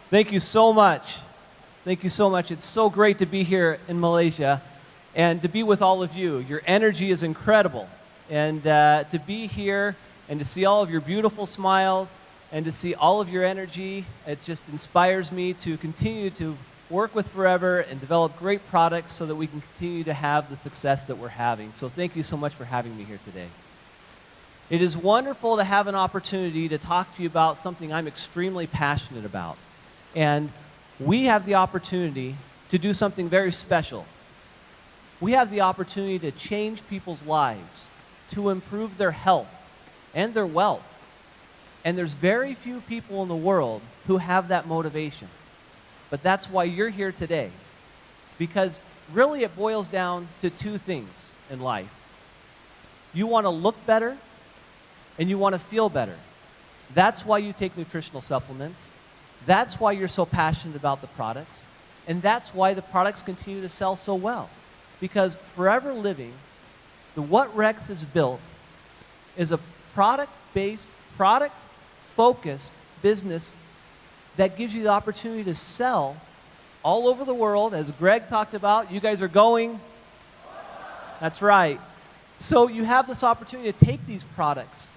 Thank you so much. Thank you so much. It's so great to be here in Malaysia and to be with all of you. Your energy is incredible. And to be here and to see all of your beautiful smiles and to see all of your energy, it just inspires me to continue to work with Forever and develop great products so that we can continue to have the success that we're having. So thank you so much for having me here today. It is wonderful to have an opportunity to talk to you about something I'm extremely passionate about. And we have the opportunity to do something very special. We have the opportunity to change people's lives, to improve their health and their wealth. And there's very few people in the world who have that motivation. But that's why you're here today. Because really it boils down to two things in life. You want to look better and you want to feel better. That's why you take nutritional supplements. That's why you're so passionate about the products. And that's why the products continue to sell so well. Because Forever Living, what Rex has built is a product-based, product-focused business that gives you the opportunity to sell all over the world. As Greg talked about, you guys are going. That's right. So you have this opportunity to take these products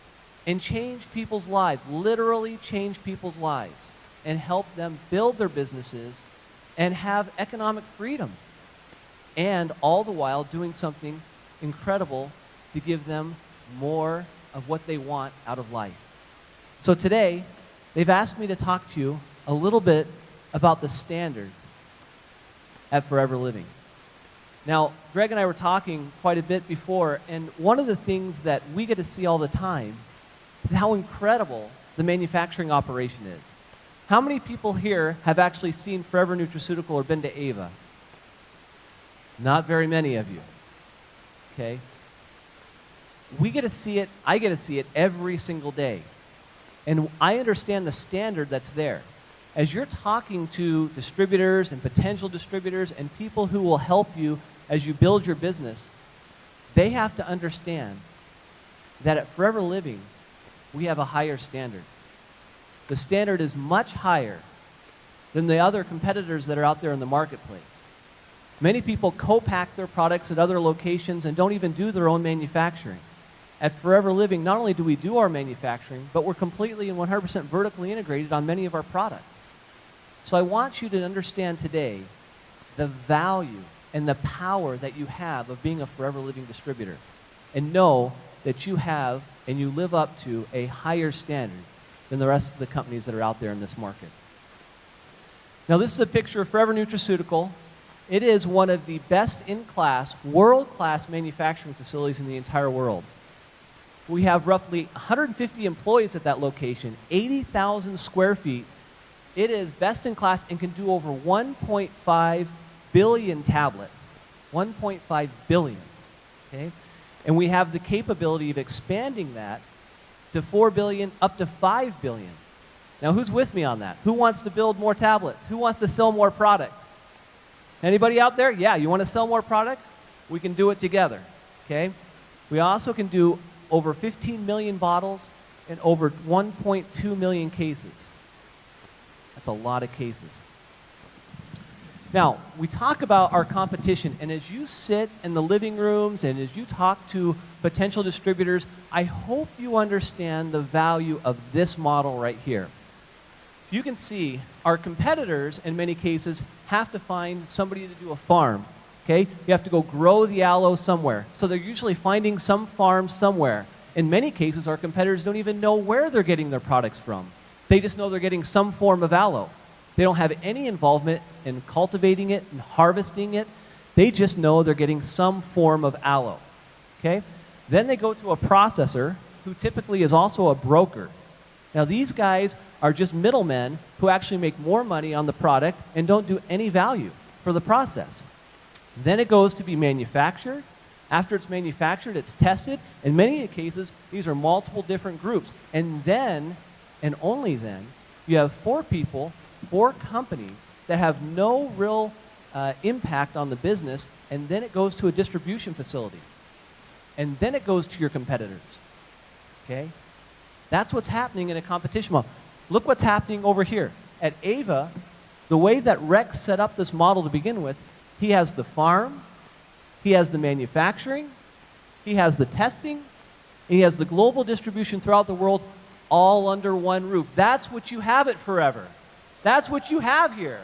and change people's lives, literally change people's lives, and help them build their businesses and have economic freedom. And all the while doing something incredible to give them more of what they want out of life. So today, they've asked me to talk to you a little bit about the standard at Forever Living. Now, Greg and I were talking quite a bit before, and one of the things that we get to see all the time is how incredible the manufacturing operation is. How many people here have actually seen Forever Nutraceutical or been to Ava? Not very many of you. Okay? We get to see it, I get to see it every single day. And I understand the standard that's there. As you're talking to distributors and potential distributors and people who will help you as you build your business, they have to understand that at Forever Living, we have a higher standard. The standard is much higher than the other competitors that are out there in the marketplace. Many people co-pack their products at other locations and don't even do their own manufacturing. At Forever Living, not only do we do our manufacturing, but we're completely and 100% vertically integrated on many of our products. So I want you to understand today the value and the power that you have of being a Forever Living distributor, and know that you have and you live up to a higher standard than the rest of the companies that are out there in this market. Now this is a picture of Forever Nutraceutical. It is one of the best in-class, world-class manufacturing facilities in the entire world. We have roughly 150 employees at that location, 80,000 square feet. It is best in class and can do over 1.5 billion tablets. 1.5 billion. Okay? And we have the capability of expanding that to 4 billion, up to 5 billion. Now who's with me on that? Who wants to build more tablets? Who wants to sell more product? Anybody out there? Yeah, you want to sell more product? We can do it together. Okay? We also can do over 15 million bottles and over 1.2 million cases. That's a lot of cases. Now, we talk about our competition, and as you sit in the living rooms and as you talk to potential distributors, I hope you understand the value of this model right here. You can see our competitors, in many cases, have to find somebody to do a farm. Okay? You have to go grow the aloe somewhere. So they're usually finding some farm somewhere. In many cases, our competitors don't even know where they're getting their products from. They just know they're getting some form of aloe. They don't have any involvement in cultivating it and harvesting it. They just know they're getting some form of aloe. Okay? Then they go to a processor who typically is also a broker. Now these guys are just middlemen who actually make more money on the product and don't do any value for the process. Then it goes to be manufactured. After it's manufactured, it's tested. In many cases, these are multiple different groups. And then, and only then, you have 4 people, 4 companies that have no real impact on the business, and then it goes to a distribution facility. And then it goes to your competitors. Okay? That's what's happening in a competition model. Look what's happening over here. At Ava, The way that Rex set up this model to begin with, he has the farm, he has the manufacturing, he has the testing, and he has the global distribution throughout the world all under one roof. That's what you have at Forever. That's what you have here.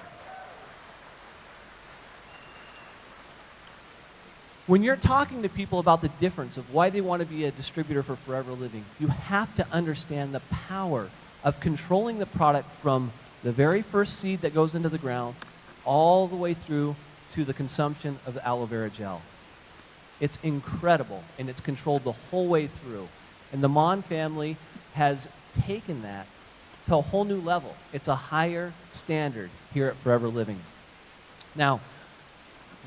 When you're talking to people about the difference of why they want to be a distributor for Forever Living, you have to understand the power of controlling the product from the very first seed that goes into the ground all the way through to the consumption of the aloe vera gel. It's incredible, and it's controlled the whole way through. And the Mon family has taken that to a whole new level. It's a higher standard here at Forever Living. Now,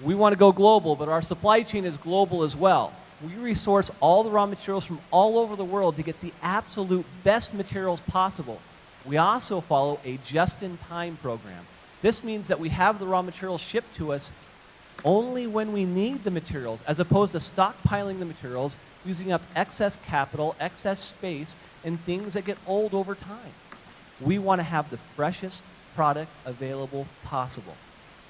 we want to go global, but our supply chain is global as well. We resource all the raw materials from all over the world to get the absolute best materials possible. We also follow a just-in-time program. This means that we have the raw materials shipped to us only when we need the materials, as opposed to stockpiling the materials, using up excess capital, excess space, and things that get old over time. We want to have the freshest product available possible.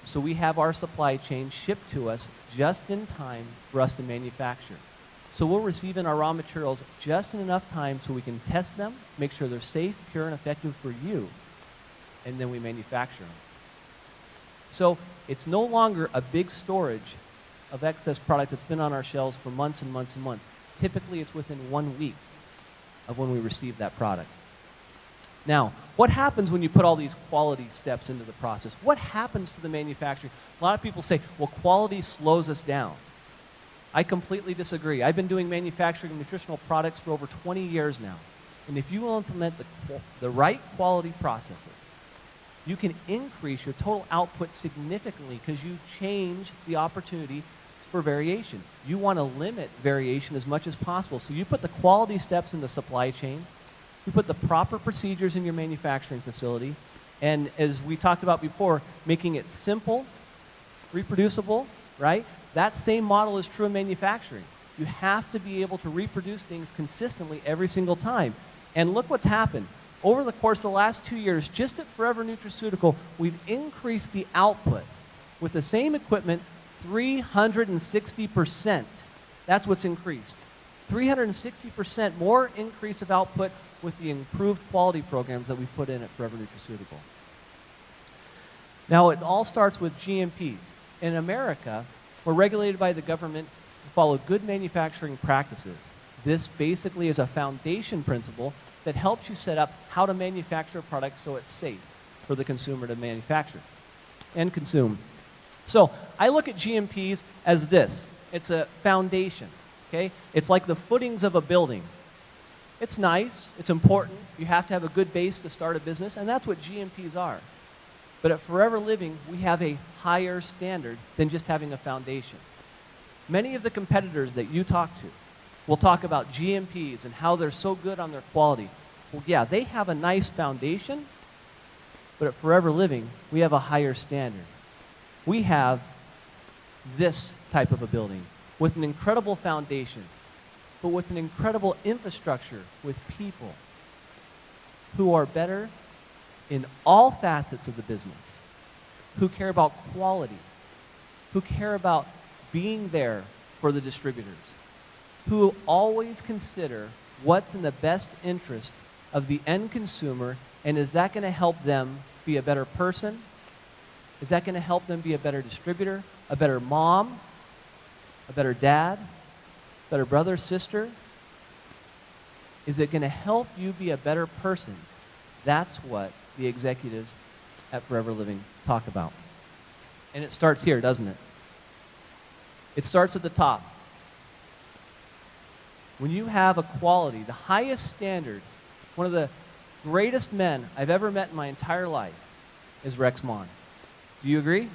So we have our supply chain shipped to us just in time for us to manufacture. So we'll receive in our raw materials just in enough time so we can test them, make sure they're safe, pure, and effective for you, and then we manufacture them. So it's no longer a big storage of excess product that's been on our shelves for months and months and months. Typically, it's within 1 week of when we receive that product. Now, what happens when you put all these quality steps into the process? What happens to the manufacturing? A lot of people say, well, quality slows us down. I completely disagree. I've been doing manufacturing of nutritional products for over 20 years now. And if you will implement the right quality processes, you can increase your total output significantly because you change the opportunity for variation. You want to limit variation as much as possible. So you put the quality steps in the supply chain, you put the proper procedures in your manufacturing facility, and as we talked about before, making it simple, reproducible, right? That same model is true in manufacturing. You have to be able to reproduce things consistently every single time. And look what's happened. Over the course of the last 2 years, just at Forever Nutraceutical, we've increased the output with the same equipment 360%. That's what's increased. 360% more increase of output with the improved quality programs that we put in at Forever Nutraceutical. Now, it all starts with GMPs. In America, we're regulated by the government to follow good manufacturing practices. This basically is a foundation principle that helps you set up how to manufacture a product so it's safe for the consumer to manufacture and consume. So I look at GMPs as this. It's a foundation, okay? It's like the footings of a building. It's nice, it's important, you have to have a good base to start a business, and that's what GMPs are. But at Forever Living, we have a higher standard than just having a foundation. Many of the competitors that you talk to will talk about GMPs and how they're so good on their quality. Well, yeah, they have a nice foundation, but at Forever Living, we have a higher standard. We have this type of a building with an incredible foundation, but with an incredible infrastructure with people who are better in all facets of the business, who care about quality, who care about being there for the distributors, who always consider what's in the best interest of the end consumer, and is that going to help them be a better person? Is that going to help them be a better distributor, a better mom, a better dad, better brother, sister? Is it going to help you be a better person? That's what the executives at Forever Living talk about. And it starts here, doesn't it? It starts at the top. When you have a quality, the highest standard, one of the greatest men I've ever met in my entire life is Rex Mon. Do you agree?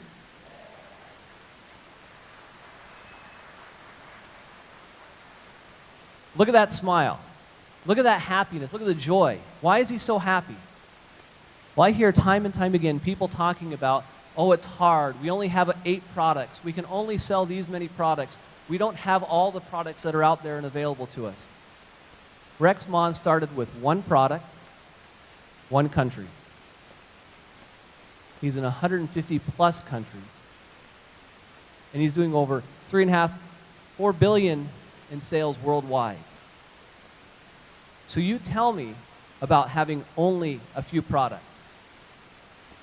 Look at that smile. Look at that happiness. Look at the joy. Why is he so happy? Well, I hear time and time again people talking about, oh, it's hard. We only have 8 products. We can only sell these many products. We don't have all the products that are out there and available to us. Rex Mon started with 1 product, 1 country. He's in 150 plus countries. And he's doing over 3.5, 4 billion in sales worldwide. So you tell me about having only a few products.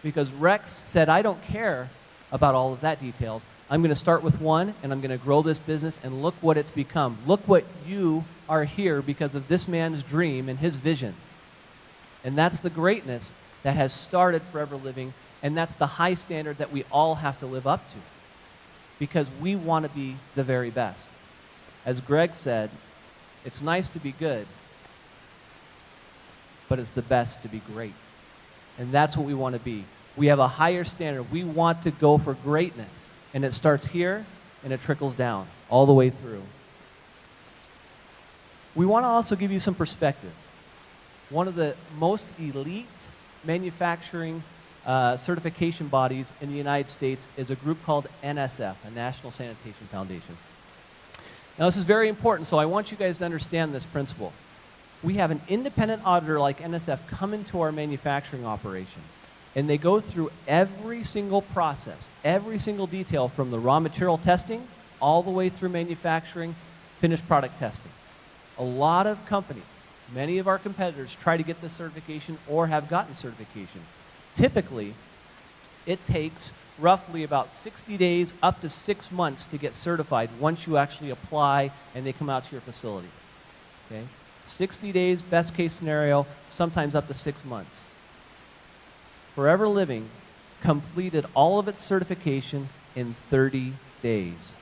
Because Rex said, I don't care about all of that details. I'm going to start with one, and I'm going to grow this business, and look what it's become. Look what you are here because of this man's dream and his vision. And that's the greatness that has started Forever Living, and that's the high standard that we all have to live up to because we want to be the very best. As Greg said, it's nice to be good, but it's the best to be great. And that's what we want to be. We have a higher standard. We want to go for greatness. And it starts here, and it trickles down all the way through. We want to also give you some perspective. One of the most elite manufacturing certification bodies in the United States is a group called NSF, a National Sanitation Foundation. Now, this is very important, so I want you guys to understand this principle. We have an independent auditor like NSF come into our manufacturing operation, and they go through every single process, every single detail from the raw material testing all the way through manufacturing, finished product testing. A lot of companies, many of our competitors try to get this certification or have gotten certification. Typically, it takes roughly about 60 days up to 6 months to get certified once you actually apply and they come out to your facility. Okay? 60 days, best case scenario, sometimes up to 6 months. Forever Living completed all of its certification in 30 days.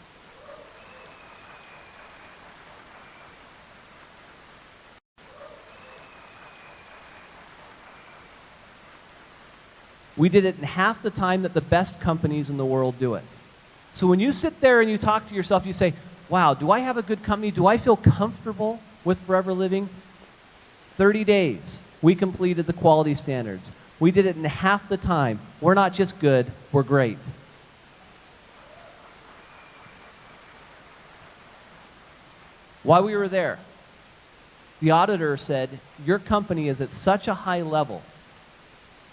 We did it in half the time that the best companies in the world do it. So when you sit there and you talk to yourself, you say, wow, do I have a good company? Do I feel comfortable with Forever Living? 30 days, we completed the quality standards. We did it in half the time. We're not just good, we're great. While we were there, the auditor said, your company is at such a high level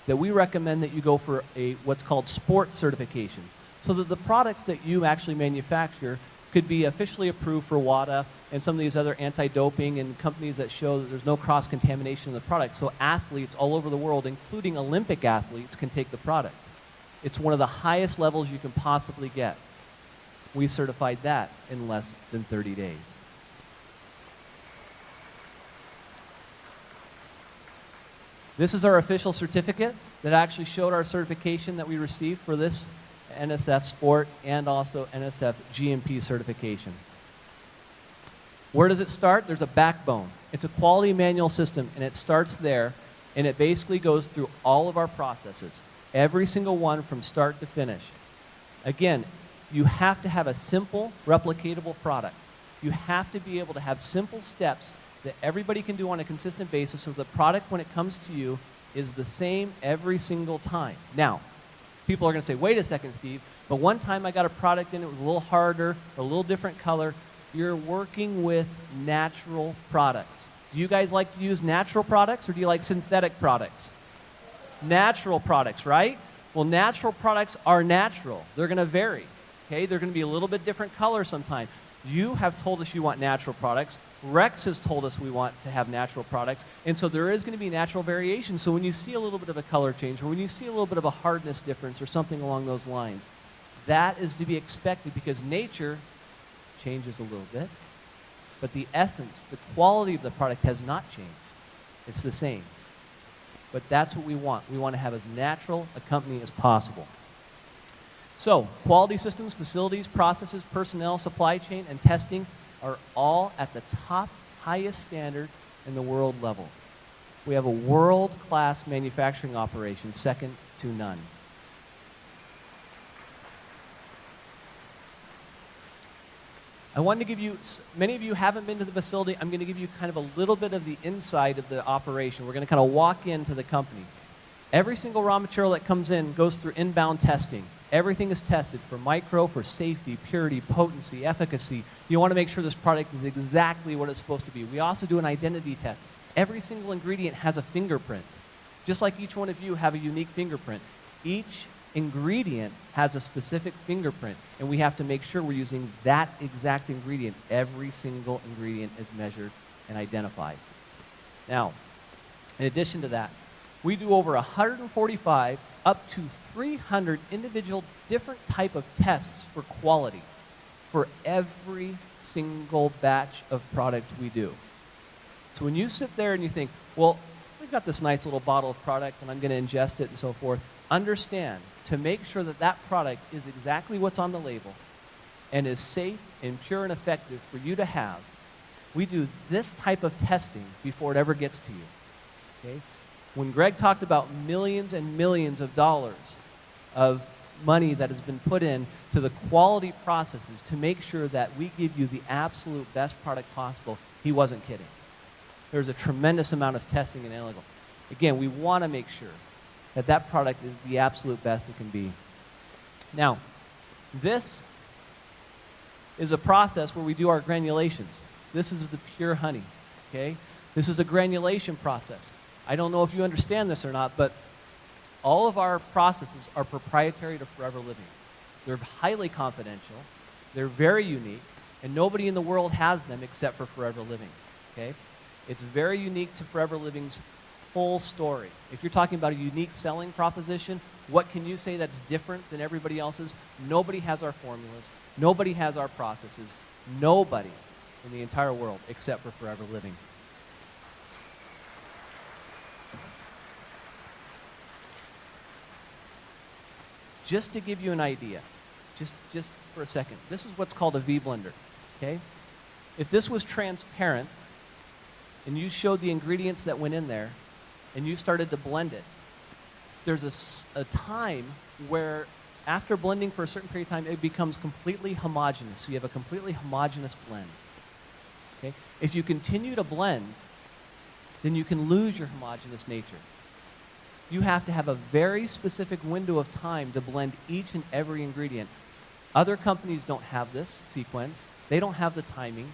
that we recommend that you go for what's called sport certification, so that the products that you actually manufacture could be officially approved for WADA and some of these other anti-doping and companies that show that there's no cross-contamination in the product. So athletes all over the world, including Olympic athletes, can take the product. It's one of the highest levels you can possibly get. We certified that in less than 30 days. This is our official certificate that actually showed our certification that we received for this NSF Sport and also NSF GMP certification. Where does it start? There's a backbone. It's a quality manual system, and it starts there, and it basically goes through all of our processes, every single one from start to finish. Again, you have to have a simple, replicatable product. You have to be able to have simple steps that everybody can do on a consistent basis so the product, when it comes to you, is the same every single time. Now, people are going to say, wait a second, Steve, but one time I got a product in, it was a little harder, a little different color. You're working with natural products. Do you guys like to use natural products, or do you like synthetic products? Natural products, right? Well, natural products are natural. They're going to vary. Okay? They're going to be a little bit different color sometimes. You have told us you want natural products. Rex has told us we want to have natural products, and so there is going to be natural variation. So when you see a little bit of a color change, or when you see a little bit of a hardness difference or something along those lines, that is to be expected because nature changes a little bit, but the essence, the quality of the product has not changed. It's the same. But that's what we want. We want to have as natural a company as possible. So quality systems, facilities, processes, personnel, supply chain, and testing are all at the top, highest standard in the world level. We have a world-class manufacturing operation, second to none. I wanted to give you, many of you haven't been to the facility, I'm going to give you kind of a little bit of the inside of the operation. We're going to kind of walk into the company. Every single raw material that comes in goes through inbound testing. Everything is tested for micro, for safety, purity, potency, efficacy. You want to make sure this product is exactly what it's supposed to be. We also do an identity test. Every single ingredient has a fingerprint. Just like each one of you have a unique fingerprint. Each ingredient has a specific fingerprint, and we have to make sure we're using that exact ingredient. Every single ingredient is measured and identified. Now, in addition to that, we do over 145 up to 300 individual different type of tests for quality for every single batch of product we do. So when you sit there and you think, well, we've got this nice little bottle of product and I'm going to ingest it and so forth, understand to make sure that that product is exactly what's on the label and is safe and pure and effective for you to have, we do this type of testing before it ever gets to you. Okay? When Greg talked about millions and millions of dollars of money that has been put in to the quality processes to make sure that we give you the absolute best product possible, he wasn't kidding. There's a tremendous amount of testing and analytical. Again, we want to make sure that that product is the absolute best it can be. Now, this is a process where we do our granulations. This is the pure honey, okay? This is a granulation process. I don't know if you understand this or not, but all of our processes are proprietary to Forever Living. They're highly confidential, they're very unique, and nobody in the world has them except for Forever Living, okay? It's very unique to Forever Living's full story. If you're talking about a unique selling proposition, what can you say that's different than everybody else's? Nobody has our formulas, nobody has our processes, nobody in the entire world except for Forever Living. Just to give you an idea, just for a second, this is what's called a V-blender, okay? If this was transparent and you showed the ingredients that went in there and you started to blend it, there's a time where after blending for a certain period of time, it becomes completely homogeneous. So you have a completely homogeneous blend, okay? If you continue to blend, then you can lose your homogeneous nature. You have to have a very specific window of time to blend each and every ingredient. Other companies don't have this sequence. They don't have the timing.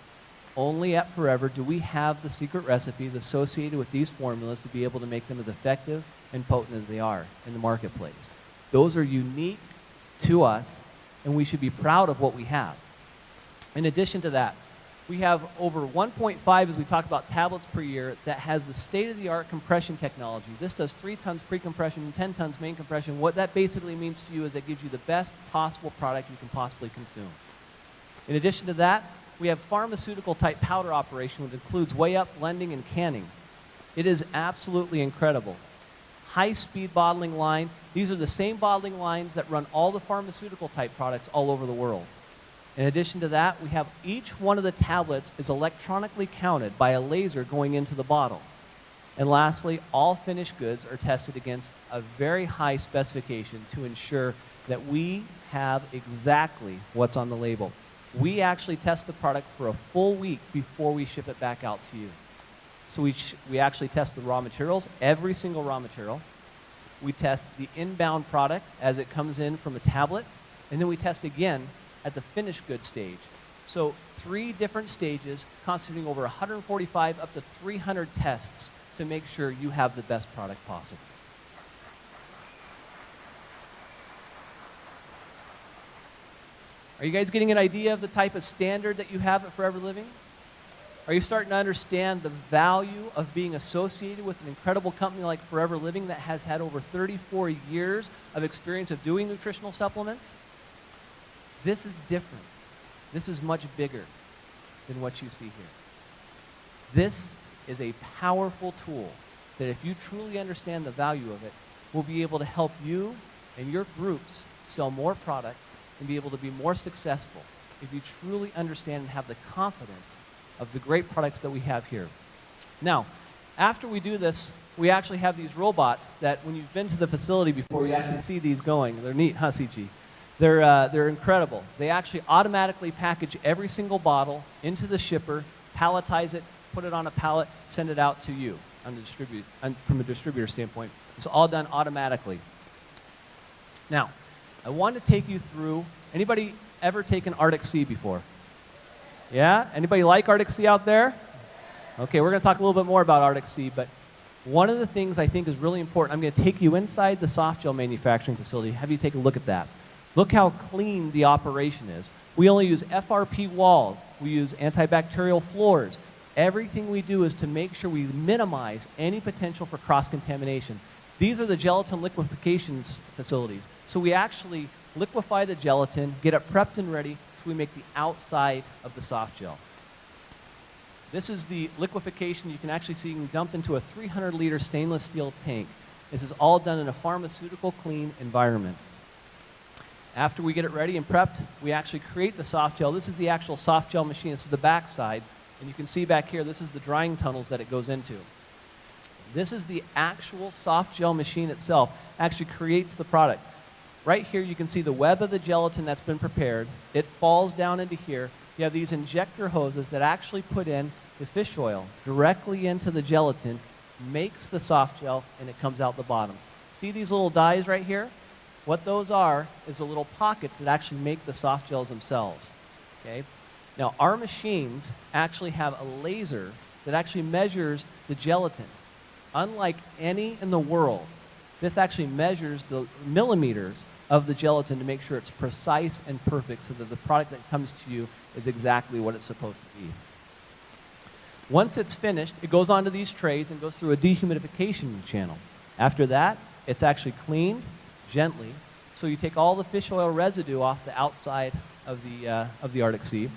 Only at Forever do we have the secret recipes associated with these formulas to be able to make them as effective and potent as they are in the marketplace. Those are unique to us, and we should be proud of what we have. In addition to that, we have over 1.5, as we talk about, tablets per year that has the state-of-the-art compression technology. This does 3 tons pre-compression and 10 tons main compression. What that basically means to you is that gives you the best possible product you can possibly consume. In addition to that, we have pharmaceutical-type powder operation, which includes weigh-up, blending, and canning. It is absolutely incredible. High-speed bottling line. These are the same bottling lines that run all the pharmaceutical-type products all over the world. In addition to that, we have each one of the tablets is electronically counted by a laser going into the bottle. And lastly, all finished goods are tested against a very high specification to ensure that we have exactly what's on the label. We actually test the product for a full week before we ship it back out to you. So we actually test the raw materials, every single raw material. We test the inbound product as it comes in from a tablet, and then we test again at the finished goods stage. So 3 different stages constituting over 145 up to 300 tests to make sure you have the best product possible. Are you guys getting an idea of the type of standard that you have at Forever Living? Are you starting to understand the value of being associated with an incredible company like Forever Living that has had over 34 years of experience of doing nutritional supplements? This is different. This is much bigger than what you see here. This is a powerful tool that if you truly understand the value of it, will be able to help you and your groups sell more product and be able to be more successful if you truly understand and have the confidence of the great products that we have here. Now, after we do this, we actually have these robots that when you've been to the facility before, you actually see these going. They're neat, huh, CG? They're incredible. They actually automatically package every single bottle into the shipper, palletize it, put it on a pallet, send it out to you from a distributor standpoint. It's all done automatically. Now, I want to take you through, anybody ever taken Arctic Sea before? Yeah? Anybody like Arctic Sea out there? Okay, we're going to talk a little bit more about Arctic Sea, but One of the things I think is really important, I'm going to take you inside the soft gel manufacturing facility, have you take a look at that. Look how clean the operation is. We only use FRP walls. We use antibacterial floors. Everything we do is to make sure we minimize any potential for cross-contamination. These are the gelatin liquefaction facilities. So we actually liquefy the gelatin, get it prepped and ready, so we make the outside of the soft gel. This is the liquefaction. You can actually see you can dump into a 300-liter stainless steel tank. This is all done in a pharmaceutical clean environment. After we get it ready and prepped, we actually create the soft gel. This is the actual soft gel machine. This is the back side. And you can see back here, this is the drying tunnels that it goes into. This is the actual soft gel machine itself. Actually creates the product. Right here you can see the web of the gelatin that's been prepared. It falls down into here. You have these injector hoses that actually put in the fish oil directly into the gelatin, makes the soft gel, and it comes out the bottom. See these little dies right here? What those are is the little pockets that actually make the soft gels themselves. Okay? Now our machines actually have a laser that actually measures the gelatin. Unlike any in the world, this actually measures the millimeters of the gelatin to make sure it's precise and perfect so that the product that comes to you is exactly what it's supposed to be. Once it's finished, it goes onto these trays and goes through a dehumidification channel. After that, it's actually cleaned gently. So you take all the fish oil residue off the outside of the Arctic Sea.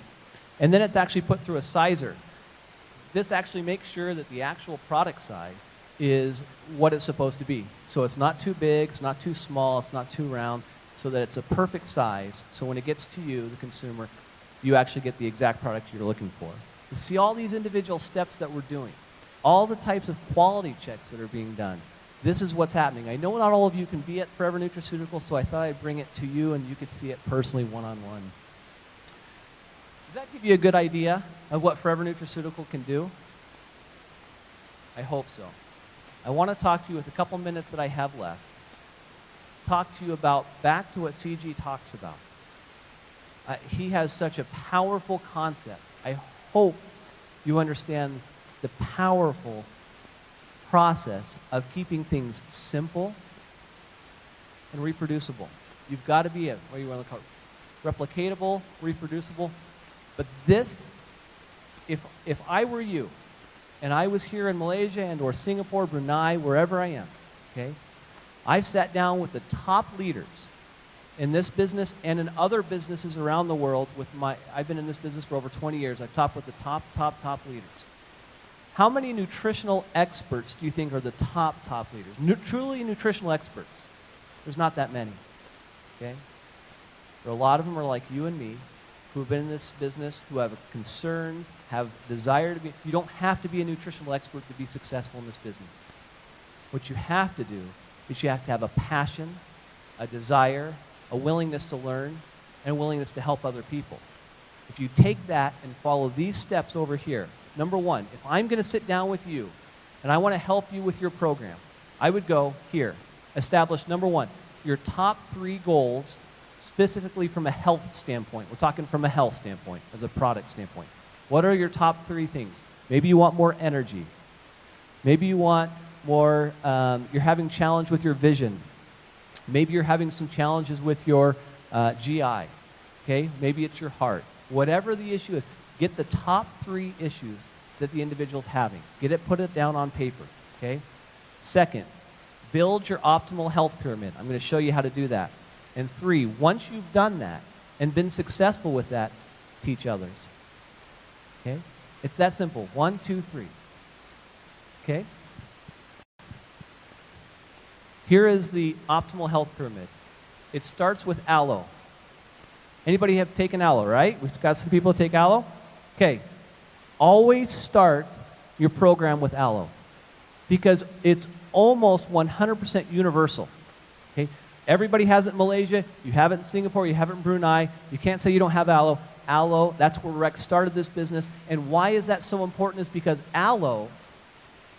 And then it's actually put through a sizer. This actually makes sure that the actual product size is what it's supposed to be. So it's not too big, it's not too small, it's not too round, so that it's a perfect size. So when it gets to you, the consumer, you actually get the exact product you're looking for. You see all these individual steps that we're doing, all the types of quality checks that are being done. This is what's happening. I know not all of you can be at Forever Nutraceutical, so I thought I'd bring it to you and you could see it personally one-on-one. Does that give you a good idea of what Forever Nutraceutical can do? I hope so. I want to talk to you with a couple minutes that I have left. Talk to you about, back to what CG talks about. He has such a powerful concept. I hope you understand the powerful process of keeping things simple and reproducible. You've got to be what you want to call it, replicatable, reproducible. But this, if I were you, and I was here in Malaysia and or Singapore, Brunei, wherever I am, okay, I've sat down with the top leaders in this business and in other businesses around the world with I've been in this business for over 20 years. I've talked with the top leaders. How many nutritional experts do you think are the top leaders? Truly nutritional experts. There's not that many, okay? There are a lot of them are like you and me, who have been in this business, who have concerns, have desire to be. You don't have to be a nutritional expert to be successful in this business. What you have to do is you have to have a passion, a desire, a willingness to learn, and a willingness to help other people. If you take that and follow these steps over here, number one, if I'm going to sit down with you and I want to help you with your program, I would go here, establish, number one, your top 3 goals specifically from a health standpoint. We're talking from a health standpoint, as a product standpoint. What are your top 3 things? Maybe you want more energy. Maybe you want more, you're having challenge with your vision. Maybe you're having some challenges with your GI. Okay? Maybe it's your heart. Whatever the issue is, get the top 3 issues that the individual's having. Put it down on paper. Okay? Second, build your optimal health pyramid. I'm going to show you how to do that. And 3, once you've done that and been successful with that, teach others. Okay? It's that simple. 1, 2, 3. Okay? Here is the optimal health pyramid. It starts with aloe. Anybody have taken aloe, right? We've got some people who take aloe. Okay. Always start your program with aloe because it's almost 100% universal. Okay? Everybody has it in Malaysia. You have it in Singapore. You have it in Brunei. You can't say you don't have aloe. Aloe, that's where Rex started this business. And why is that so important is because aloe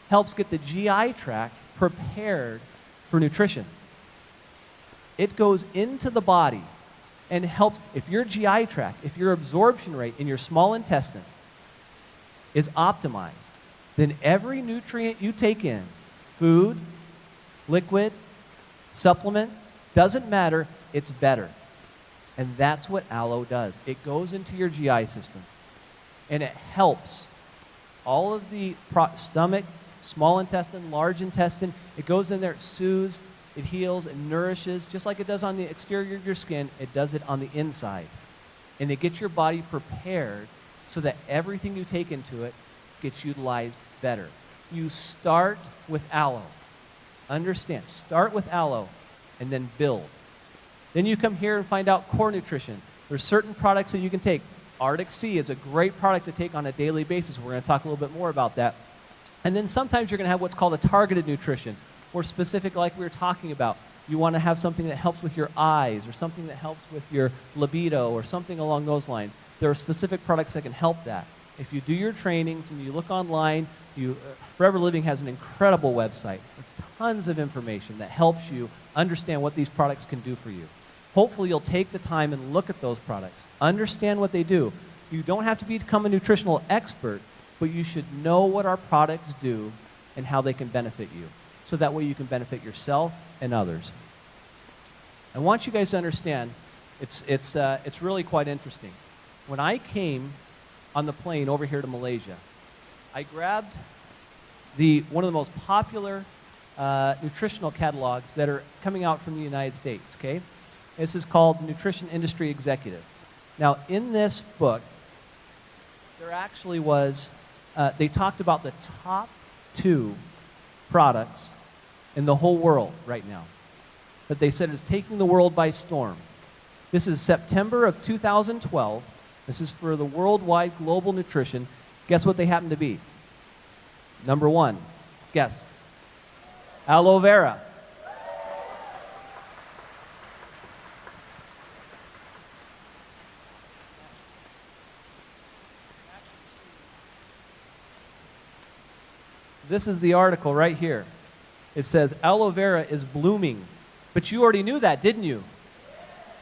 helps get the GI tract prepared for nutrition. It goes into the body and helps, if your GI tract, if your absorption rate in your small intestine is optimized, then every nutrient you take in Food, liquid, supplement, doesn't matter, it's better. And that's what aloe does. It goes into your GI system, and it helps all of the stomach, small intestine, large intestine. It goes in there, it soothes, it heals, it nourishes, just like it does on the exterior of your skin, it does it on the inside. And it gets your body prepared so that everything you take into it gets utilized better. You start with aloe. Understand, start with aloe and then build. Then you come here and find out core nutrition. There's certain products that you can take. Arctic Sea is a great product to take on a daily basis. We're going to talk a little bit more about that. And then sometimes you're going to have what's called a targeted nutrition, or specific, like we were talking about. You want to have something that helps with your eyes, or something that helps with your libido, or something along those lines. There are specific products that can help that. If you do your trainings and you look online, Forever Living has an incredible website with tons of information that helps you understand what these products can do for you. Hopefully you'll take the time and look at those products, understand what they do. You don't have to become a nutritional expert, but you should know what our products do and how they can benefit you, so that way you can benefit yourself and others. I want you guys to understand, it's really quite interesting. When I came on the plane over here to Malaysia, I grabbed one of the most popular nutritional catalogs that are coming out from the United States, okay? This is called Nutrition Industry Executive. Now, in this book, there actually was, they talked about the top 2 products in the whole world right now that they said is taking the world by storm. This is September of 2012. This is for the worldwide global nutrition. Guess what they happen to be? Number 1, guess. Aloe vera. This is the article right here. It says aloe vera is blooming. But you already knew that, didn't you?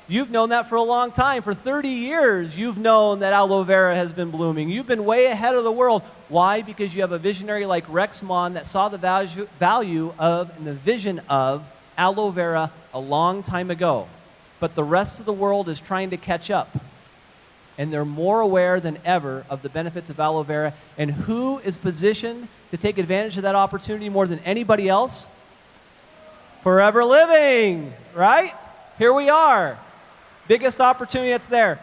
You've known that for a long time. For 30 years, you've known that aloe vera has been blooming. You've been way ahead of the world. Why? Because you have a visionary like Rex Mon that saw the value of and the vision of aloe vera a long time ago. But the rest of the world is trying to catch up. And they're more aware than ever of the benefits of aloe vera. And who is positioned to take advantage of that opportunity more than anybody else? Forever Living, right? Here we are. Biggest opportunity that's there.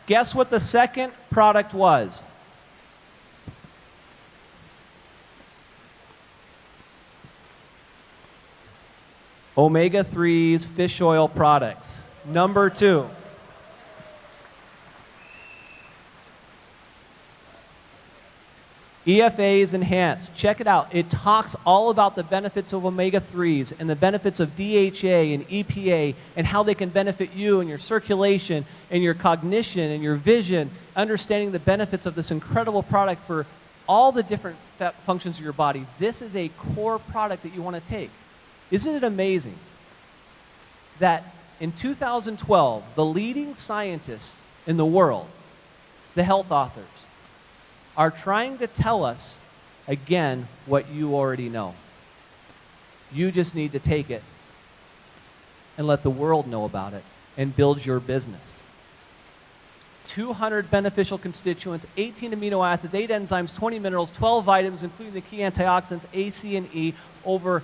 Guess what the second product was? Omega-3s fish oil products. Number 2. EFA is enhanced. Check it out. It talks all about the benefits of omega-3s and the benefits of DHA and EPA and how they can benefit you and your circulation and your cognition and your vision, understanding the benefits of this incredible product for all the different functions of your body. This is a core product that you want to take. Isn't it amazing that in 2012, the leading scientists in the world, the health authors, are trying to tell us, again, what you already know. You just need to take it and let the world know about it and build your business. 200 beneficial constituents, 18 amino acids, 8 enzymes, 20 minerals, 12 vitamins, including the key antioxidants, A, C, and E, over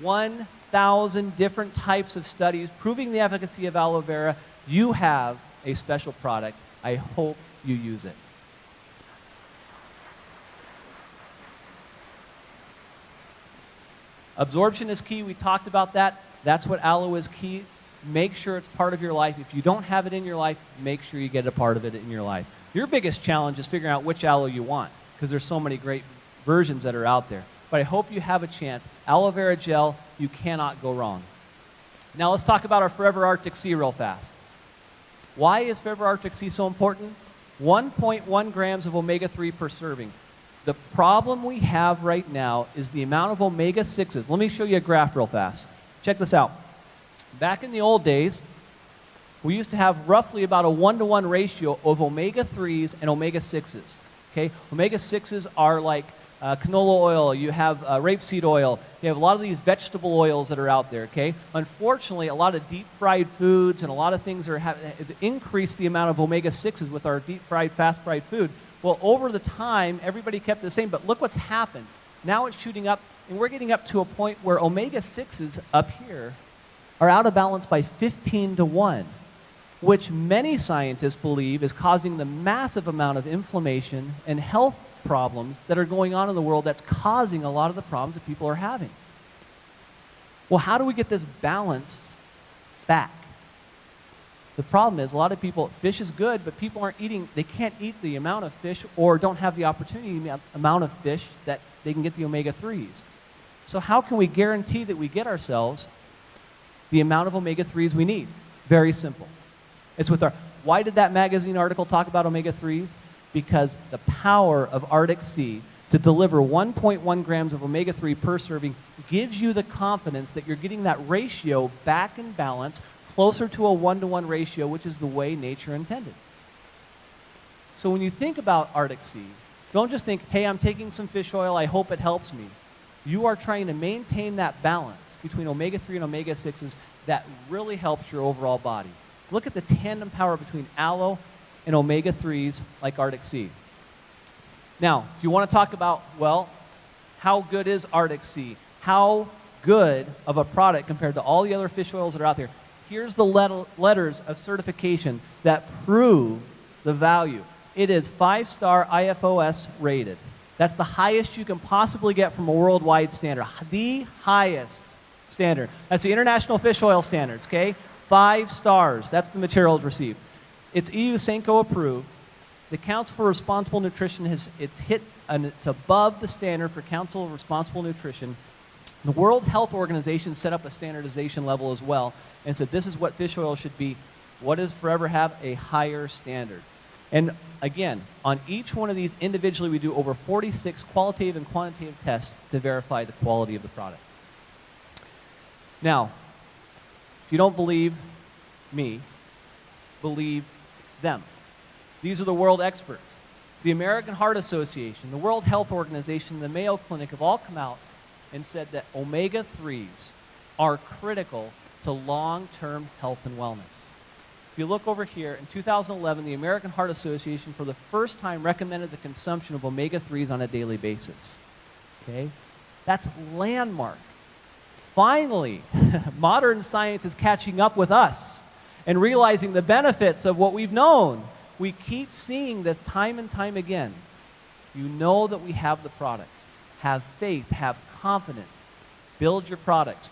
1,000 different types of studies proving the efficacy of aloe vera. You have a special product. I hope you use it. Absorption is key. We talked about that. That's what aloe is key. Make sure it's part of your life. If you don't have it in your life, make sure you get a part of it in your life. Your biggest challenge is figuring out which aloe you want, because there's so many great versions that are out there. But I hope you have a chance. Aloe vera gel, you cannot go wrong. Now let's talk about our Forever Arctic Sea real fast. Why is Forever Arctic Sea so important? 1.1 grams of omega-3 per serving. The problem we have right now is the amount of omega-6s. Let me show you a graph real fast. Check this out. Back in the old days, we used to have roughly about a 1-to-1 ratio of omega-3s and omega-6s. Okay? Omega-6s are like canola oil, you have rapeseed oil, you have a lot of these vegetable oils that are out there, okay? Unfortunately, a lot of deep-fried foods and a lot of things have increased the amount of omega-6s with our deep-fried, fast-fried food. Well, over the time, everybody kept it the same, but look what's happened. Now it's shooting up, and we're getting up to a point where omega-6s up here are out of balance by 15 to 1, which many scientists believe is causing the massive amount of inflammation and health problems that are going on in the world that's causing a lot of the problems that people are having. Well, how do we get this balance back? The problem is a lot of people, fish is good, but people aren't eating, they can't eat the amount of fish or don't have the opportunity amount of fish that they can get the omega-3s. So how can we guarantee that we get ourselves the amount of omega-3s we need? Very simple. It's with our, why did that magazine article talk about omega-3s? Because the power of Arctic Sea to deliver 1.1 grams of omega-3 per serving gives you the confidence that you're getting that ratio back in balance, closer to a 1-to-1 ratio, which is the way nature intended. So when you think about Arctic Sea, don't just think, hey, I'm taking some fish oil, I hope it helps me. You are trying to maintain that balance between omega-3 and omega-6s that really helps your overall body. Look at the tandem power between aloe and omega-3s like Arctic Sea. Now, if you want to talk about, well, how good is Arctic Sea? How good of a product compared to all the other fish oils that are out there? Here's the letters of certification that prove the value. It is 5-star IFOS rated. That's the highest you can possibly get from a worldwide standard. The highest standard. That's the International Fish Oil Standards, okay? 5 stars. That's the material it's received. It's EU Senko approved. The Council for Responsible Nutrition it's above the standard for Council of Responsible Nutrition. The World Health Organization set up a standardization level as well and said this is what fish oil should be. What does Forever have? A higher standard. And again, on each one of these individually, we do over 46 qualitative and quantitative tests to verify the quality of the product. Now, if you don't believe me, believe them. These are the world experts. The American Heart Association, the World Health Organization, the Mayo Clinic have all come out and said that omega-3s are critical to long-term health and wellness. If you look over here, in 2011, the American Heart Association for the first time recommended the consumption of omega-3s on a daily basis. Okay? That's landmark. Finally, modern science is catching up with us and realizing the benefits of what we've known. We keep seeing this time and time again. You know that we have the products. Have faith, have confidence. Build your products.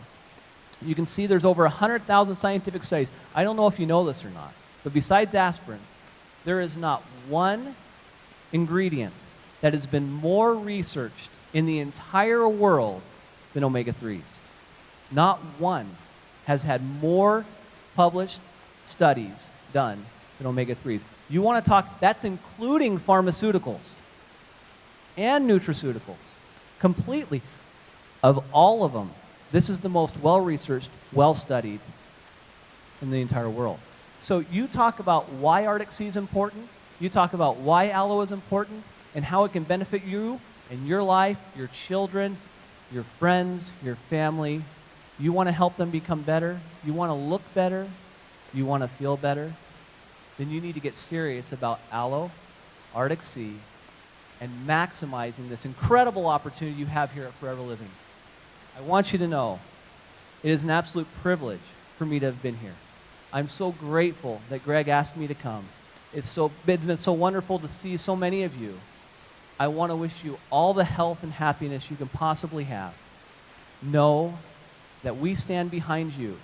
You can see there's over 100,000 scientific studies. I don't know if you know this or not, but besides aspirin, there is not one ingredient that has been more researched in the entire world than omega-3s. Not one has had more published studies done than omega-3s. You want to talk, that's including pharmaceuticals and nutraceuticals, completely. Of all of them, this is the most well-researched, well-studied in the entire world. So you talk about why Arctic Sea is important, you talk about why aloe is important, and how it can benefit you and your life, your children, your friends, your family. You want to help them become better, you want to look better, you want to feel better, then you need to get serious about aloe, Arctic Sea, and maximizing this incredible opportunity you have here at Forever Living. I want you to know it is an absolute privilege for me to have been here. I'm so grateful that Greg asked me to come. It's been so wonderful to see so many of you. I want to wish you all the health and happiness you can possibly have. Know that we stand behind you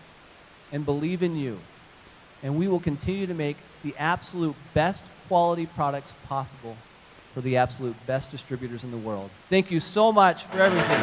and believe in you, and we will continue to make the absolute best quality products possible for the absolute best distributors in the world. Thank you so much for everything.